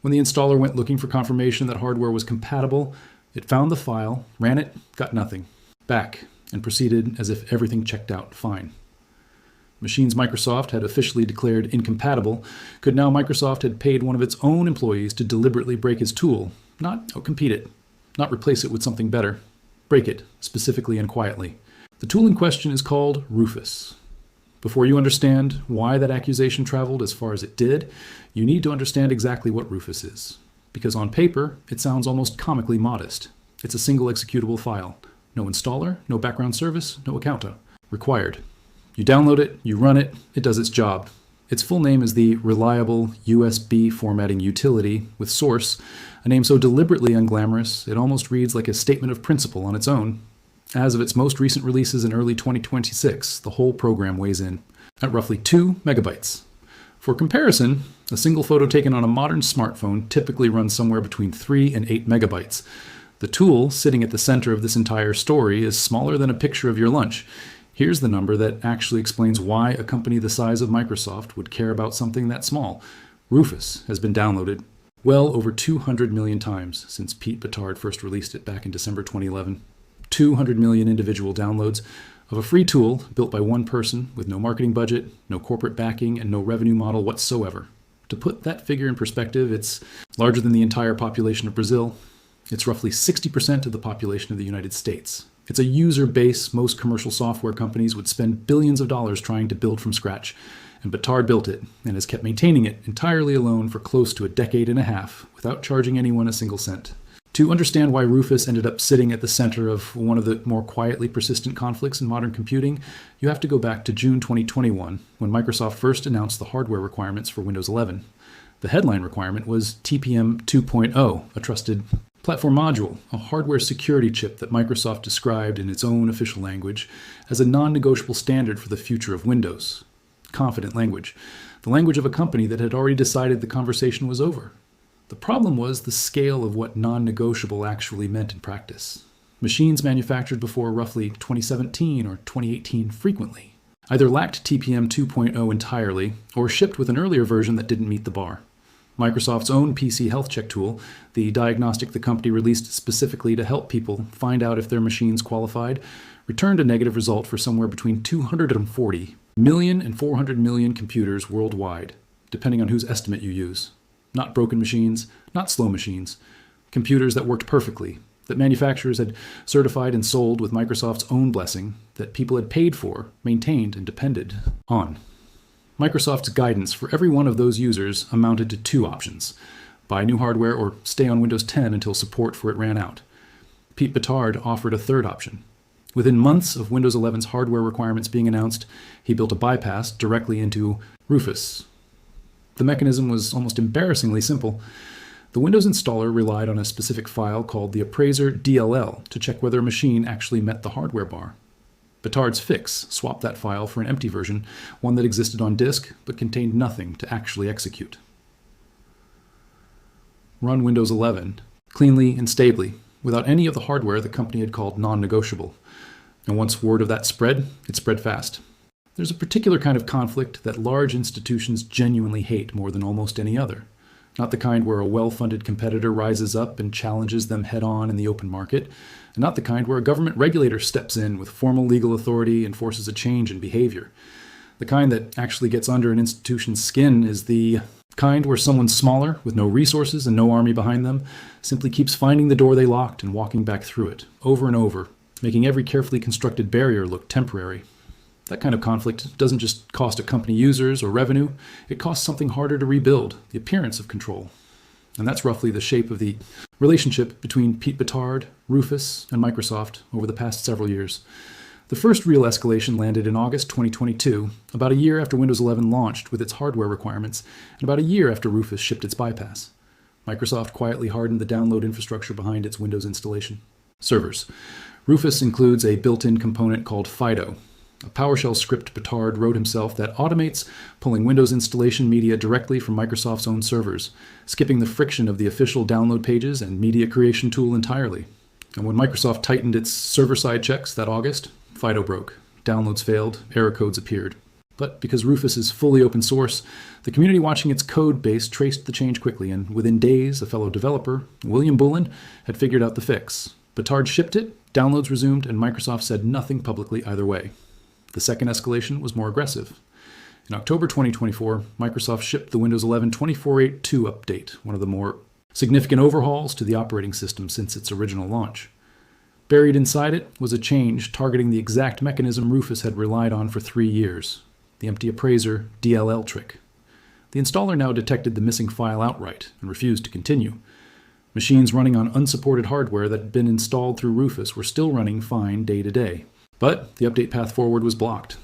When the installer went looking for confirmation that hardware was compatible, it found the file, ran it, got nothing. Back, and proceeded as if everything checked out fine. Machines Microsoft had officially declared incompatible could now Microsoft had paid one of its own employees to deliberately break his tool, not outcompete it, not replace it with something better. Break it, specifically and quietly. The tool in question is called Rufus. Before you understand why that accusation traveled as far as it did, you need to understand exactly what Rufus is. Because on paper, it sounds almost comically modest. It's a single executable file. No installer, no background service, no accounta. Required. You download it, you run it, it does its job. Its full name is the Reliable USB Formatting Utility with Source, a name so deliberately unglamorous it almost reads like a statement of principle on its own. As of its most recent releases in early 2026, the whole program weighs in at roughly 2 megabytes. For comparison, a single photo taken on a modern smartphone typically runs somewhere between 3 and 8 megabytes. The tool sitting at the center of this entire story is smaller than a picture of your lunch. Here's the number that actually explains why a company the size of Microsoft would care about something that small. Rufus has been downloaded well over 200 million times since Pete Bittard first released it back in December 2011. 200 million individual downloads of a free tool built by one person with no marketing budget, no corporate backing, and no revenue model whatsoever. To put that figure in perspective, it's larger than the entire population of Brazil. It's roughly 60% of the population of the United States. It's a user base most commercial software companies would spend billions of dollars trying to build from scratch. And Bittard built it and has kept maintaining it entirely alone for close to a decade and a half without charging anyone a single cent. To understand why Rufus ended up sitting at the center of one of the more quietly persistent conflicts in modern computing, you have to go back to June 2021, when Microsoft first announced the hardware requirements for Windows 11. The headline requirement was TPM 2.0, a trusted platform module, a hardware security chip that Microsoft described in its own official language as a non-negotiable standard for the future of Windows. Confident language. The language of a company that had already decided the conversation was over. The problem was the scale of what non-negotiable actually meant in practice. Machines manufactured before roughly 2017 or 2018 frequently either lacked TPM 2.0 entirely or shipped with an earlier version that didn't meet the bar. Microsoft's own PC health check tool, the diagnostic the company released specifically to help people find out if their machines qualified, returned a negative result for somewhere between 240 million and 400 million computers worldwide, depending on whose estimate you use. Not broken machines, not slow machines. Computers that worked perfectly, that manufacturers had certified and sold with Microsoft's own blessing, that people had paid for, maintained, and depended on. Microsoft's guidance for every one of those users amounted to 2 options: buy new hardware or stay on Windows 10 until support for it ran out. Pete Bittard offered a third option. Within months of Windows 11's hardware requirements being announced, he built a bypass directly into Rufus. The mechanism was almost embarrassingly simple. The Windows installer relied on a specific file called the Appraiser DLL to check whether a machine actually met the hardware bar. Bittard's fix swapped that file for an empty version, one that existed on disk but contained nothing to actually execute. Run Windows 11 cleanly and stably, without any of the hardware the company had called non-negotiable. And once word of that spread, it spread fast. There's a particular kind of conflict that large institutions genuinely hate more than almost any other. Not the kind where a well-funded competitor rises up and challenges them head-on in the open market, and not the kind where a government regulator steps in with formal legal authority and forces a change in behavior. The kind that actually gets under an institution's skin is the kind where someone smaller, with no resources and no army behind them, simply keeps finding the door they locked and walking back through it, over and over, making every carefully constructed barrier look temporary. That kind of conflict doesn't just cost a company users or revenue, it costs something harder to rebuild, the appearance of control. And that's roughly the shape of the relationship between Pete Bittard, Rufus, and Microsoft over the past several years. The first real escalation landed in August 2022, about a year after Windows 11 launched with its hardware requirements, and about a year after Rufus shipped its bypass. Microsoft quietly hardened the download infrastructure behind its Windows installation. Servers. Rufus includes a built-in component called Fido, a PowerShell script Bittard wrote himself that automates pulling Windows installation media directly from Microsoft's own servers, skipping the friction of the official download pages and media creation tool entirely. And when Microsoft tightened its server-side checks that August, Fido broke. Downloads failed, error codes appeared. But because Rufus is fully open source, the community watching its code base traced the change quickly, and within days, a fellow developer, William Bullen, had figured out the fix. Petard shipped it, downloads resumed, and Microsoft said nothing publicly either way. The second escalation was more aggressive. In October 2024, Microsoft shipped the Windows 11 24.8.2 update, one of the more significant overhauls to the operating system since its original launch. Buried inside it was a change targeting the exact mechanism Rufus had relied on for 3 years, the empty appraiser DLL trick. The installer now detected the missing file outright and refused to continue. Machines running on unsupported hardware that had been installed through Rufus were still running fine day to day, but the update path forward was blocked.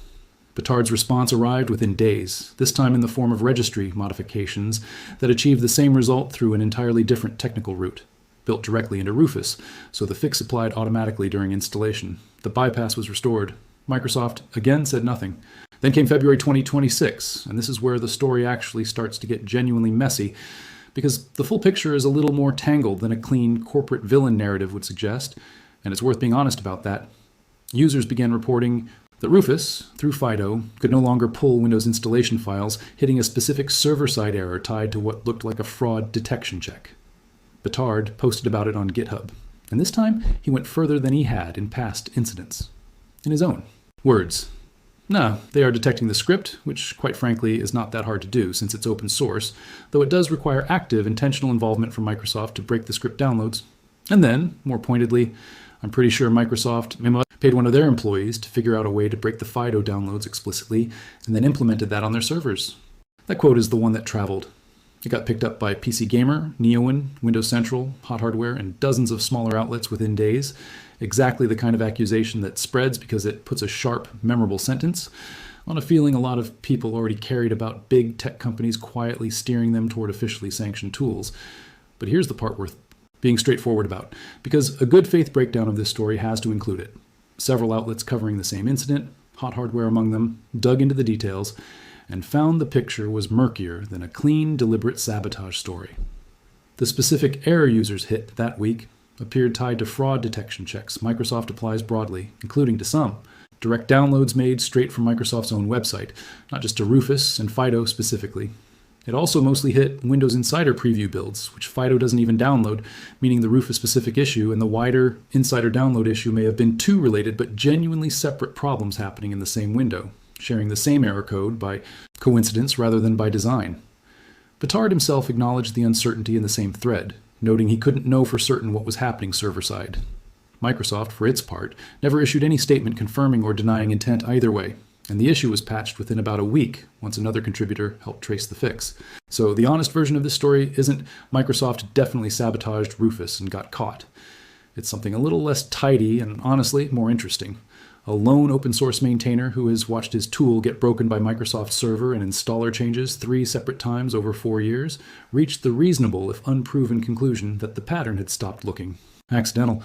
Petard's response arrived within days, this time in the form of registry modifications that achieved the same result through an entirely different technical route, built directly into Rufus, so the fix applied automatically during installation. The bypass was restored. Microsoft again said nothing. Then came February 2026, and this is where the story actually starts to get genuinely messy, because the full picture is a little more tangled than a clean corporate villain narrative would suggest, and it's worth being honest about that. Users began reporting that Rufus, through Fido, could no longer pull Windows installation files, hitting a specific server-side error tied to what looked like a fraud detection check. Petard posted about it on GitHub, and this time he went further than he had in past incidents. In his own words. No, they are detecting the script, which quite frankly is not that hard to do since it's open source, though it does require active, intentional involvement from Microsoft to break the script downloads. And then, more pointedly, I'm pretty sure Microsoft paid one of their employees to figure out a way to break the Fido downloads explicitly, and then implemented that on their servers. That quote is the one that traveled. It got picked up by PC Gamer, Neowin, Windows Central, Hot Hardware, and dozens of smaller outlets within days. Exactly the kind of accusation that spreads because it puts a sharp, memorable sentence on a feeling a lot of people already carried about big tech companies quietly steering them toward officially sanctioned tools. But here's the part worth being straightforward about, because a good faith breakdown of this story has to include it. Several outlets covering the same incident, Hot Hardware among them, dug into the details, and found the picture was murkier than a clean, deliberate sabotage story. The specific error users hit that week appeared tied to fraud detection checks Microsoft applies broadly, including to some. Direct downloads made straight from Microsoft's own website, not just to Rufus and Fido specifically. It also mostly hit Windows Insider preview builds, which Fido doesn't even download, meaning the Rufus-specific issue and the wider Insider download issue may have been two related but genuinely separate problems happening in the same window, sharing the same error code by coincidence rather than by design. Petard himself acknowledged the uncertainty in the same thread, noting he couldn't know for certain what was happening server-side. Microsoft, for its part, never issued any statement confirming or denying intent either way, and the issue was patched within about a week once another contributor helped trace the fix. So the honest version of this story isn't Microsoft definitely sabotaged Rufus and got caught. It's something a little less tidy and honestly more interesting. A lone open source maintainer who has watched his tool get broken by Microsoft server and installer changes 3 separate times over 4 years reached the reasonable if unproven conclusion that the pattern had stopped looking accidental.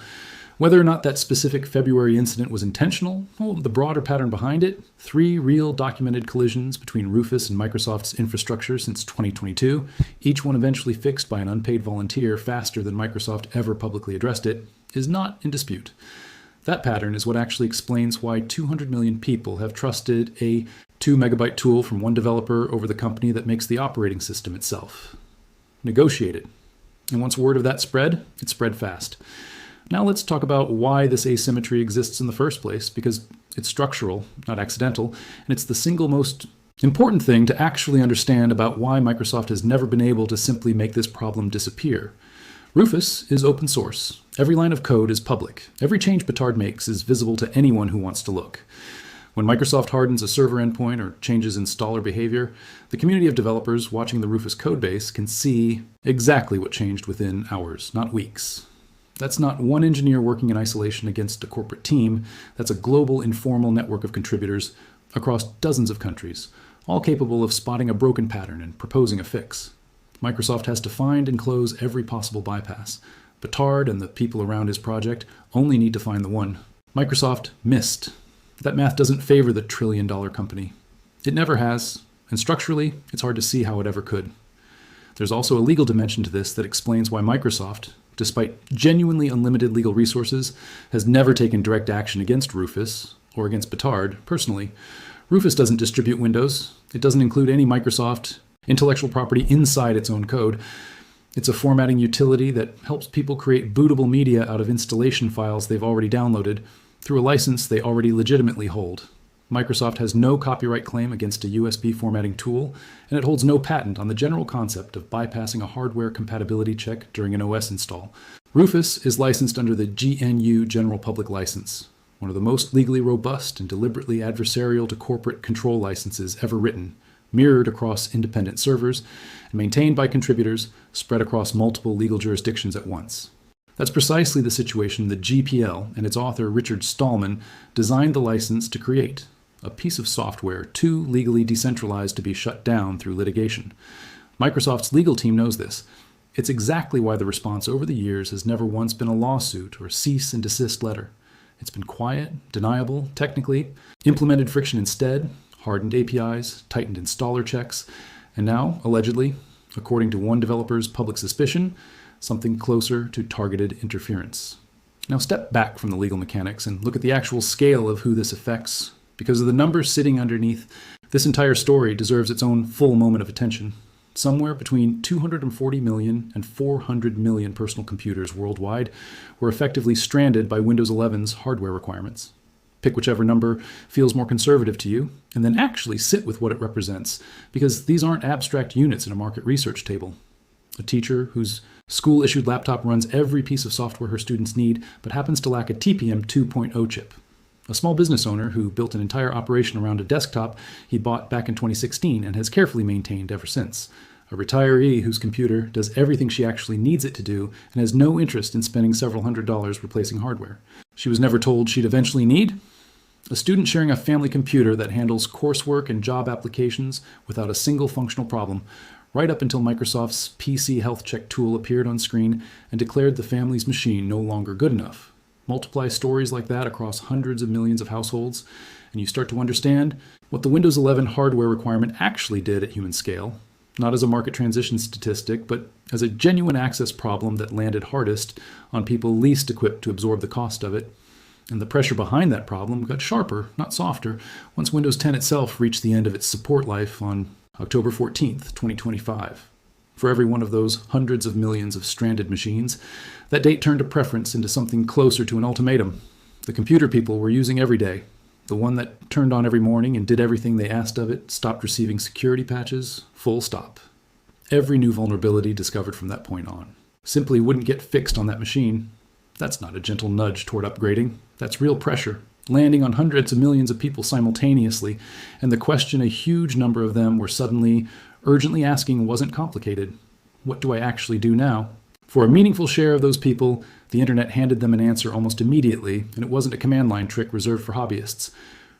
Whether or not that specific February incident was intentional, well, the broader pattern behind it, 3 real documented collisions between Rufus and Microsoft's infrastructure since 2022, each one eventually fixed by an unpaid volunteer faster than Microsoft ever publicly addressed it, is not in dispute. That pattern is what actually explains why 200 million people have trusted a 2 megabyte tool from one developer over the company that makes the operating system itself. Negotiated. And once word of that spread, it spread fast. Now let's talk about why this asymmetry exists in the first place, because it's structural, not accidental, and it's the single most important thing to actually understand about why Microsoft has never been able to simply make this problem disappear. Rufus is open source. Every line of code is public. Every change Petard makes is visible to anyone who wants to look. When Microsoft hardens a server endpoint or changes installer behavior, the community of developers watching the Rufus codebase can see exactly what changed within hours, not weeks. That's not one engineer working in isolation against a corporate team. That's a global informal network of contributors across dozens of countries, all capable of spotting a broken pattern and proposing a fix. Microsoft has to find and close every possible bypass. Petard and the people around his project only need to find the one. Microsoft missed. That math doesn't favor the trillion-dollar company. It never has, and structurally, it's hard to see how it ever could. There's also a legal dimension to this that explains why Microsoft, despite genuinely unlimited legal resources, has never taken direct action against Rufus or against Petard personally. Rufus doesn't distribute Windows. It doesn't include any Microsoft intellectual property inside its own code. It's a formatting utility that helps people create bootable media out of installation files they've already downloaded through a license they already legitimately hold. Microsoft has no copyright claim against a USB formatting tool, and it holds no patent on the general concept of bypassing a hardware compatibility check during an OS install. Rufus is licensed under the GNU General Public License, one of the most legally robust and deliberately adversarial to corporate control licenses ever written, mirrored across independent servers, and maintained by contributors spread across multiple legal jurisdictions at once. That's precisely the situation the GPL and its author Richard Stallman designed the license to create, a piece of software too legally decentralized to be shut down through litigation. Microsoft's legal team knows this. It's exactly why the response over the years has never once been a lawsuit or a cease and desist letter. It's been quiet, deniable, technically, implemented friction instead, hardened APIs, tightened installer checks, and now, allegedly, according to one developer's public suspicion, something closer to targeted interference. Now step back from the legal mechanics and look at the actual scale of who this affects. Because of the numbers sitting underneath, this entire story deserves its own full moment of attention. Somewhere between 240 million and 400 million personal computers worldwide were effectively stranded by Windows 11's hardware requirements. Pick whichever number feels more conservative to you, and then actually sit with what it represents, because these aren't abstract units in a market research table. A teacher whose school-issued laptop runs every piece of software her students need, but happens to lack a TPM 2.0 chip. A small business owner who built an entire operation around a desktop he bought back in 2016 and has carefully maintained ever since. A retiree whose computer does everything she actually needs it to do and has no interest in spending several $100s replacing hardware she was never told she'd eventually need. A student sharing a family computer that handles coursework and job applications without a single functional problem, right up until Microsoft's PC health check tool appeared on screen and declared the family's machine no longer good enough. Multiply stories like that across hundreds of millions of households, and you start to understand what the Windows 11 hardware requirement actually did at human scale, not as a market transition statistic, but as a genuine access problem that landed hardest on people least equipped to absorb the cost of it. And the pressure behind that problem got sharper, not softer, once Windows 10 itself reached the end of its support life on October 14th, 2025. For every one of those hundreds of millions of stranded machines, that date turned a preference into something closer to an ultimatum. The computer people were using every day, the one that turned on every morning and did everything they asked of it, stopped receiving security patches, full stop. Every new vulnerability discovered from that point on simply wouldn't get fixed on that machine. That's not a gentle nudge toward upgrading. That's real pressure, landing on hundreds of millions of people simultaneously, and the question a huge number of them were suddenly urgently asking wasn't complicated. What do I actually do now? For a meaningful share of those people, the internet handed them an answer almost immediately, and it wasn't a command line trick reserved for hobbyists.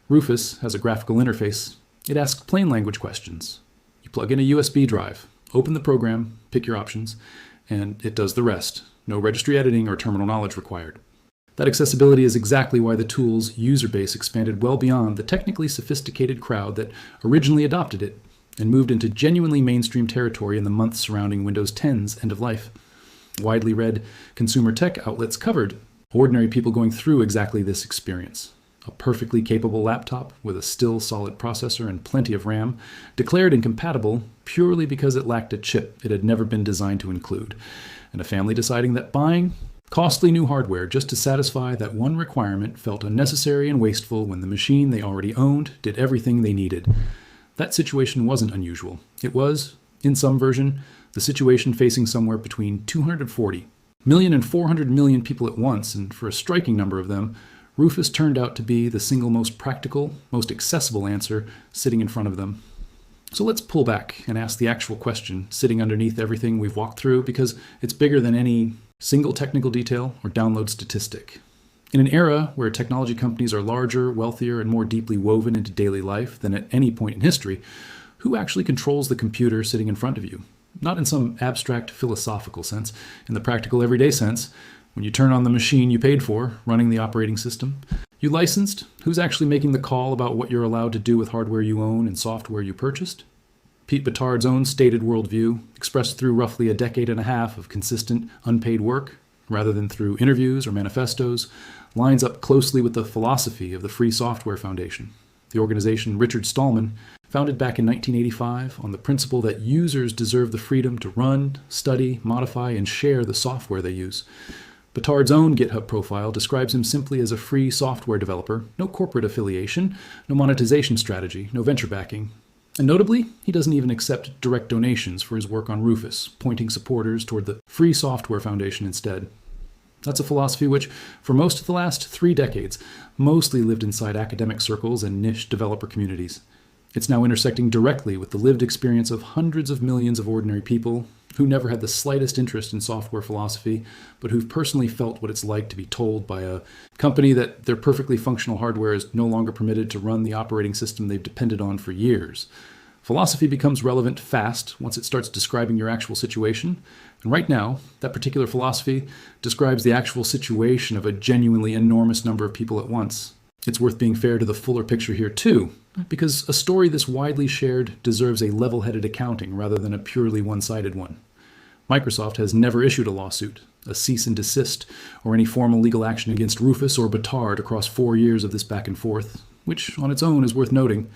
Rufus has a graphical interface. It asks plain language questions. You plug in a USB drive, open the program, pick your options, and it does the rest. No registry editing or terminal knowledge required. That accessibility is exactly why the tool's user base expanded well beyond the technically sophisticated crowd that originally adopted it, and moved into genuinely mainstream territory in the months surrounding Windows 10's end of life. Widely read consumer tech outlets covered ordinary people going through exactly this experience. A perfectly capable laptop with a still solid processor and plenty of RAM, declared incompatible purely because it lacked a chip it had never been designed to include, and a family deciding that buying costly new hardware just to satisfy that one requirement felt unnecessary and wasteful when the machine they already owned did everything they needed. That situation wasn't unusual. It was, in some version, the situation facing somewhere between 240 million and 400 million people at once, and for a striking number of them, Rufus turned out to be the single most practical, most accessible answer sitting in front of them. So let's pull back and ask the actual question sitting underneath everything we've walked through, because it's bigger than any single technical detail or download statistic. In an era where technology companies are larger, wealthier, and more deeply woven into daily life than at any point in history, who actually controls the computer sitting in front of you? Not in some abstract philosophical sense, in the practical everyday sense. When you turn on the machine you paid for, running the operating system, you licensed? Who's actually making the call about what you're allowed to do with hardware you own and software you purchased? Pete Bittard's own stated worldview, expressed through roughly a decade and a half of consistent, unpaid work, rather than through interviews or manifestos, lines up closely with the philosophy of the Free Software Foundation. The organization Richard Stallman founded back in 1985 on the principle that users deserve the freedom to run, study, modify, and share the software they use. Batard's own GitHub profile describes him simply as a free software developer, no corporate affiliation, no monetization strategy, no venture backing. And notably, he doesn't even accept direct donations for his work on Rufus, pointing supporters toward the Free Software Foundation instead. That's a philosophy which, for most of the last 3 decades, mostly lived inside academic circles and niche developer communities. It's now intersecting directly with the lived experience of hundreds of millions of ordinary people who never had the slightest interest in software philosophy, but who've personally felt what it's like to be told by a company that their perfectly functional hardware is no longer permitted to run the operating system they've depended on for years. Philosophy becomes relevant fast once it starts describing your actual situation, and right now, that particular philosophy describes the actual situation of a genuinely enormous number of people at once. It's worth being fair to the fuller picture here too, because a story this widely shared deserves a level-headed accounting rather than a purely one-sided one. Microsoft has never issued a lawsuit, a cease and desist, or any formal legal action against Rufus or Batard across 4 years of this back and forth, which on its own is worth noting.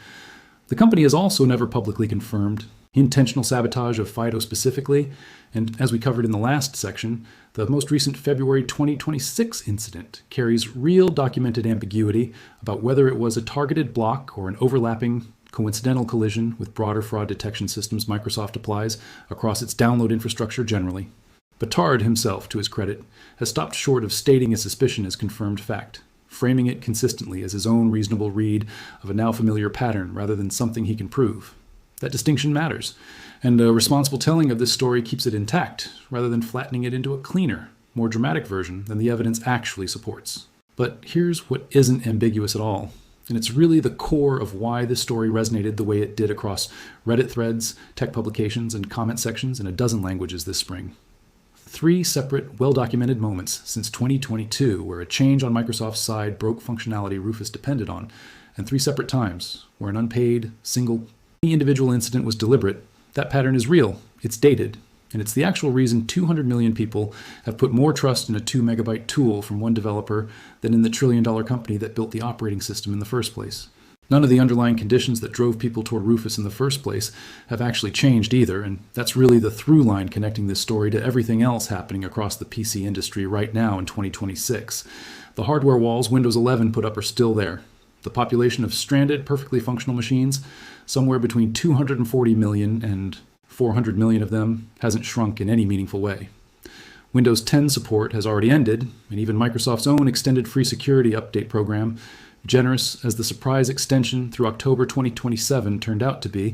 The company has also never publicly confirmed intentional sabotage of FIDO specifically, and as we covered in the last section, the most recent February 2026 incident carries real documented ambiguity about whether it was a targeted block or an overlapping coincidental collision with broader fraud detection systems Microsoft applies across its download infrastructure generally. Batard himself, to his credit, has stopped short of stating a suspicion as confirmed fact, framing it consistently as his own reasonable read of a now familiar pattern rather than something he can prove. That distinction matters, and a responsible telling of this story keeps it intact, rather than flattening it into a cleaner, more dramatic version than the evidence actually supports. But here's what isn't ambiguous at all, and it's really the core of why this story resonated the way it did across Reddit threads, tech publications, and comment sections in a dozen languages this spring. 3 separate, well-documented moments since 2022 where a change on Microsoft's side broke functionality Rufus depended on, and 3 separate times where an unpaid, single, individual incident was deliberate. That pattern is real, it's dated, and it's the actual reason 200 million people have put more trust in a 2 megabyte tool from one developer than in the trillion-dollar company that built the operating system in the first place. None of the underlying conditions that drove people toward Rufus in the first place have actually changed either, and that's really the through line connecting this story to everything else happening across the PC industry right now in 2026. The hardware walls Windows 11 put up are still there. The population of stranded, perfectly functional machines, somewhere between 240 million and 400 million of them, hasn't shrunk in any meaningful way. Windows 10 support has already ended, and even Microsoft's own extended free security update program, generous as the surprise extension through October 2027 turned out to be,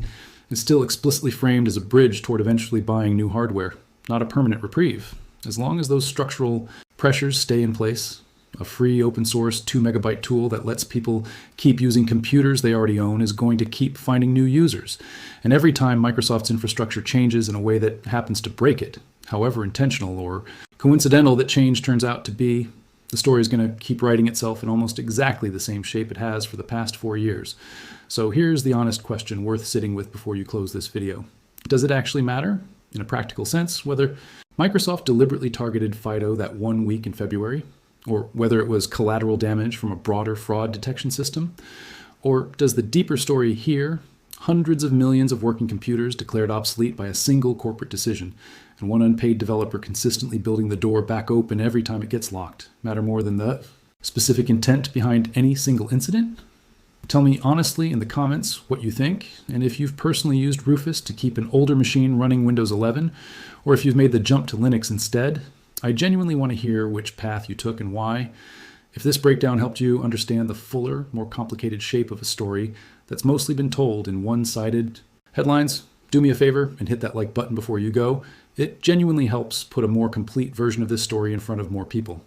is still explicitly framed as a bridge toward eventually buying new hardware, not a permanent reprieve. As long as those structural pressures stay in place, a free open source 2 megabyte tool that lets people keep using computers they already own is going to keep finding new users. And every time Microsoft's infrastructure changes in a way that happens to break it, however intentional or coincidental that change turns out to be, the story is going to keep writing itself in almost exactly the same shape it has for the past 4 years. So here's the honest question worth sitting with before you close this video. Does it actually matter, in a practical sense, whether Microsoft deliberately targeted FIDO that 1 week in February? Or whether it was collateral damage from a broader fraud detection system? Or does the deeper story here, hundreds of millions of working computers declared obsolete by a single corporate decision, and one unpaid developer consistently building the door back open every time it gets locked, matter more than the specific intent behind any single incident? Tell me honestly in the comments what you think, and if you've personally used Rufus to keep an older machine running Windows 11, or if you've made the jump to Linux instead. I genuinely want to hear which path you took and why. If this breakdown helped you understand the fuller, more complicated shape of a story that's mostly been told in one-sided headlines, do me a favor and hit that like button before you go. It genuinely helps put a more complete version of this story in front of more people.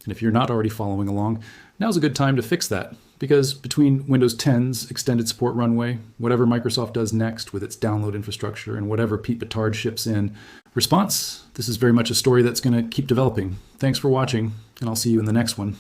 And if you're not already following along, now's a good time to fix that, because between Windows 10's extended support runway, whatever Microsoft does next with its download infrastructure, and whatever Pete Batard ships in response, this is very much a story that's going to keep developing. Thanks for watching, and I'll see you in the next one.